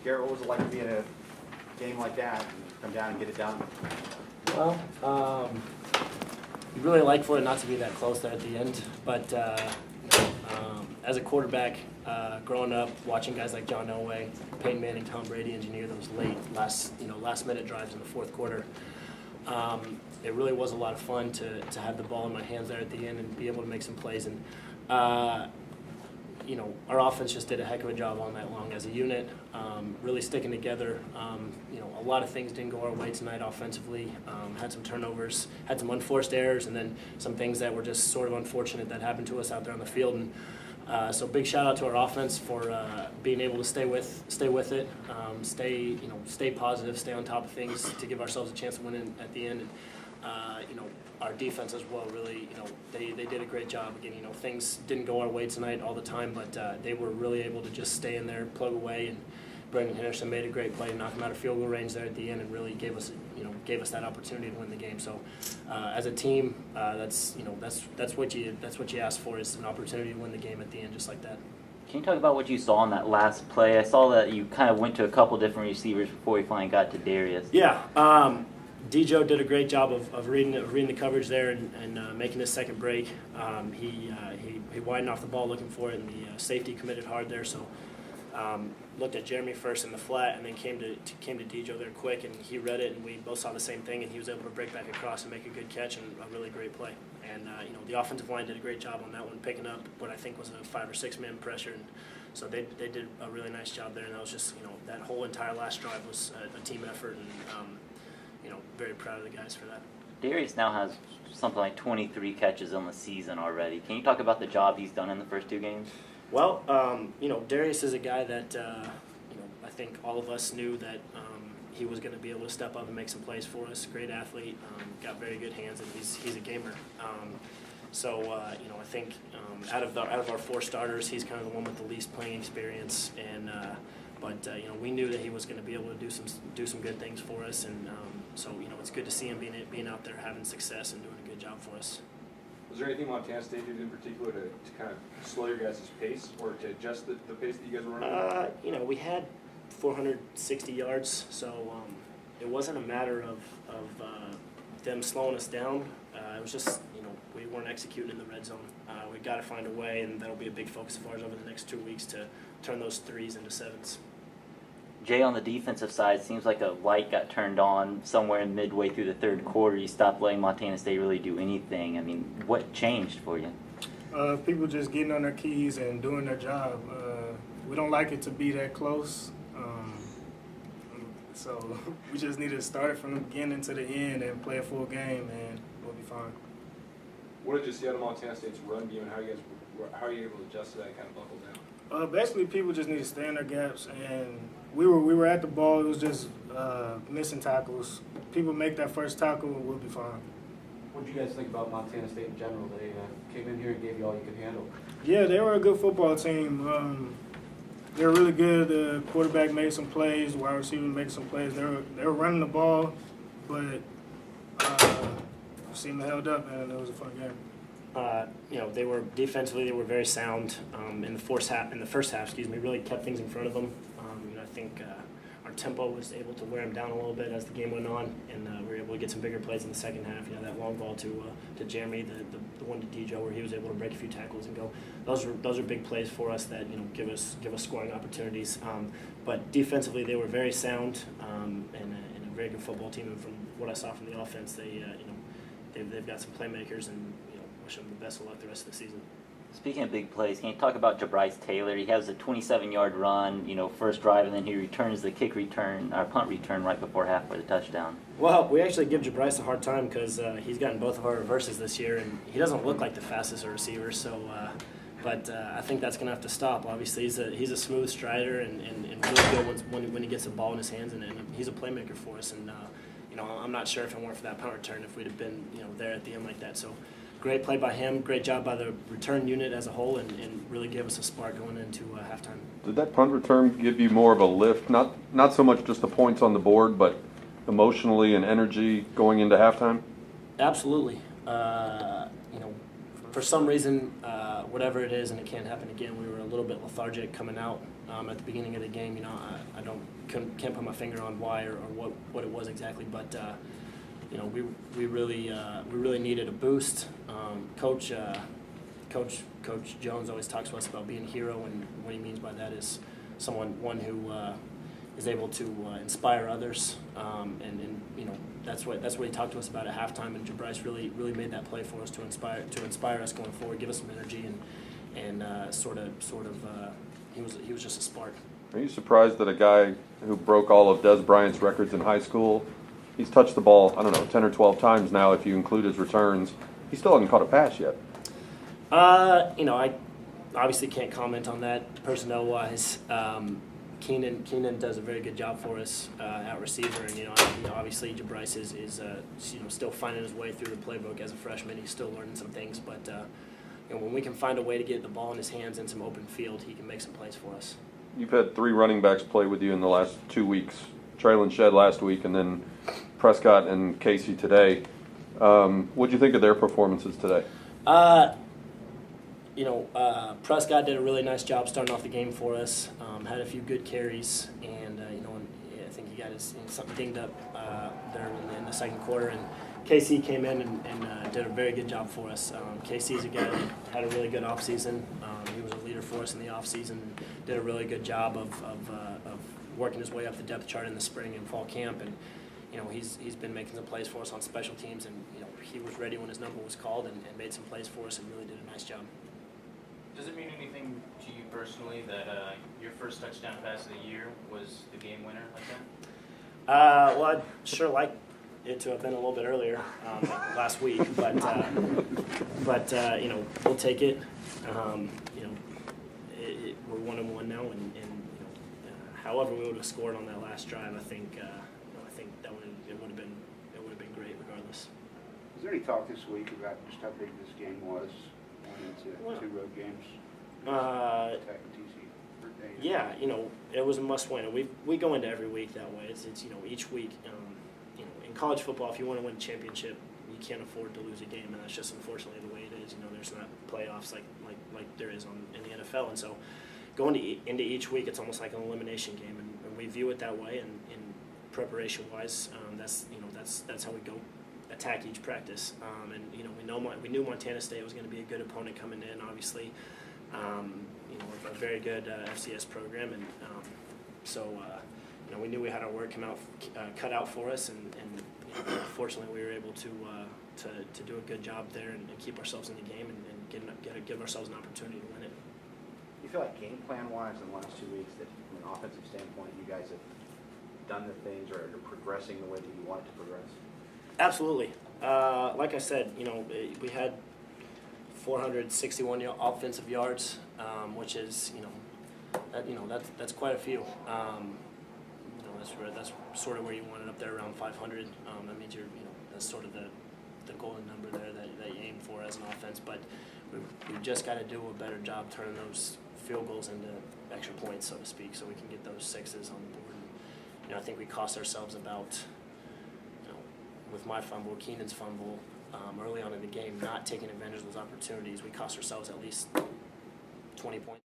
Garrett, what was it like to be in a game like that and come down and get it done? Well, you really like for it not to be that close there at the end, but as a quarterback, growing up, watching guys like John Elway, Peyton Manning, Tom Brady engineer those last minute drives in the fourth quarter, it really was a lot of fun to have the ball in my hands there at the end and be able to make some plays. And our offense just did a heck of a job all night long as a unit, really sticking together. A lot of things didn't go our way tonight offensively. Had some turnovers, had some unforced errors, and then some things that were just sort of unfortunate that happened to us out there on the field. And so big shout out to our offense for being able to stay with it, stay positive, stay on top of things to give ourselves a chance to win at the end. And, our defense as well, really, they did a great job. Again, things didn't go our way tonight all the time, but they were really able to just stay in there, plug away, and Brendan Henderson made a great play, knocked him out of field goal range there at the end, and really gave us that opportunity to win the game. So, as a team, that's what you ask for, is an opportunity to win the game at the end, just like that. Can you talk about what you saw on that last play? I saw that you kind of went to a couple different receivers before you finally got to Darius. Yeah. Dejo did a great job of reading the coverage there and making his second break. He widened off the ball looking for it, and the safety committed hard there. So looked at Jeremy first in the flat, and then came to Dejo there quick, and he read it, and we both saw the same thing, and he was able to break back across and make a good catch and a really great play. And the offensive line did a great job on that one, picking up what I think was a 5 or 6 man pressure. And so they did a really nice job there, and that was just that whole entire last drive was a team effort, and very proud of the guys for that. Darius now has something like 23 catches on the season already. Can you talk about the job he's done in the first 2 games? Well, Darius is a guy that I think all of us knew that he was going to be able to step up and make some plays for us. Great athlete, got very good hands, and he's a gamer. I think out of our 4 starters, he's kind of the one with the least playing experience, and we knew that he was going to be able to do some good things for us, and it's good to see him being out there having success and doing a good job for us. Was there anything Montana State did in particular to kind of slow your guys' pace, or to adjust the pace that you guys were running? We had 460 yards, so it wasn't a matter of them slowing us down. It was just we weren't executing in the red zone. We got to find a way, and that'll be a big focus of ours over the next 2 weeks to turn those 3s into 7s. Jay, on the defensive side, seems like a light got turned on somewhere midway through the third quarter. You stopped letting Montana State really do anything. I mean, what changed for you? People just getting on their keys and doing their job. We don't like it to be that close. So we just need to start it from the beginning to the end and play a full game, and we'll be fine. What did you see out of Montana State's run game, and how are you able to adjust to that and kind of buckle down? Basically, people just need to stay in their gaps, and we were at the ball. It was just missing tackles. People make that first tackle, we'll be fine. What did you guys think about Montana State in general? They came in here and gave you all you could handle. Yeah, they were a good football team. They were really good. The quarterback made some plays. Wide receiver made some plays. They were running the ball, but seemed held up, and it was a fun game. They were defensively. They were very sound in the first half. Really kept things in front of them. I think our tempo was able to wear them down a little bit as the game went on, and we were able to get some bigger plays in the second half. That long ball to Jeremy, the one to Dejo, where he was able to break a few tackles and go. Those are big plays for us that give us scoring opportunities. But defensively, they were very sound and a very good football team. And from what I saw from the offense, they've got some playmakers, and wish them the best of luck the rest of the season. Speaking of big plays, can you talk about Jabryce Taylor? He has a 27-yard run, first drive, and then he returns the punt return right before half for the touchdown. Well, we actually give Jabryce a hard time because he's gotten both of our reverses this year, and he doesn't look like the fastest receiver. So, but I think that's going to have to stop. Obviously, he's a smooth strider and really good when he gets the ball in his hands, and he's a playmaker for us. And I'm not sure if it weren't for that punt return if we'd have been there at the end like that. So. Great play by him, great job by the return unit as a whole, and really gave us a spark going into halftime. Did that punt return give you more of a lift? Not so much just the points on the board, but emotionally and energy going into halftime? Absolutely. For some reason, whatever it is, and it can't happen again, we were a little bit lethargic coming out at the beginning of the game. I can't put my finger on why or what it was exactly, but you know, we really needed a boost. Coach Jones always talks to us about being a hero, and what he means by that is one who is able to inspire others, and you know, that's what he talked to us about at halftime. And Bryce really made that play for us to inspire us going forward, give us some energy, and sort of he was just a spark. Are you surprised that a guy who broke all of Des Bryant's records in high school, he's touched the ball, I don't know, 10 or 12 times now if you include his returns, he still hasn't caught a pass yet? You know, I obviously can't comment on that personnel-wise. Keenan does a very good job for us at receiver, and you know, obviously Bryce is you know, still finding his way through the playbook as a freshman. He's still learning some things, but you know, when we can find a way to get the ball in his hands in some open field, he can make some plays for us. You've had 3 running backs play with you in the last 2 weeks. Traylon Shedd last week, and then Prescott and Casey today. What do you think of their performances today? You know, Prescott did a really nice job starting off the game for us. Had a few good carries, and you know, I think he got something dinged up there in the second quarter. And KC came in and did a very good job for us. KC's a guy that had a really good offseason. He was a leader for us in the offseason. Did a really good job of working his way up the depth chart in the spring and fall camp, and you know, he's been making some plays for us on special teams, and you know, he was ready when his number was called and made some plays for us and really did a nice job. Does it mean anything to you personally that your first touchdown pass of the year was the game winner like that? Well, I'd sure like it to have been a little bit earlier last week, but you know, we'll take it. You know, we're 1-1 now, and you know, however we would have scored on that last drive, I think you know, I think that it would have been great regardless. Was there any talk this week about just how big this game was into Well, 2 road games? Tech and TC. Yeah, you know, it was a must-win, and we go into every week that way. It's you know, each week, you know, in college football, if you want to win a championship, you can't afford to lose a game, and that's just unfortunately the way it is. You know, there's not playoffs like there is in the NFL, and so going into each week, it's almost like an elimination game, and we view it that way. And in preparation-wise, that's how we go attack each practice. And you know, we knew Montana State was going to be a good opponent coming in, obviously. You know, a very good FCS program, and so you know, we knew we had our work cut out for us, and you know, fortunately we were able to do a good job there and keep ourselves in the game and give ourselves an opportunity to win it. You feel like game plan wise in the last 2 weeks that from an offensive standpoint you guys have done the things or are progressing the way that you want it to progress? Absolutely. Like I said, you know, we had 461 offensive yards, which is, you know, that's quite a few. You know, that's sort of where you want it, up there around 500. That means that's sort of the golden number there that you aim for as an offense. But we've just got to do a better job turning those field goals into extra points, so to speak, so we can get those 6s on the board. And, you know, I think we cost ourselves about, you know, with my fumble, Keenan's fumble, early on in the game, not taking advantage of those opportunities, we cost ourselves at least 20 points.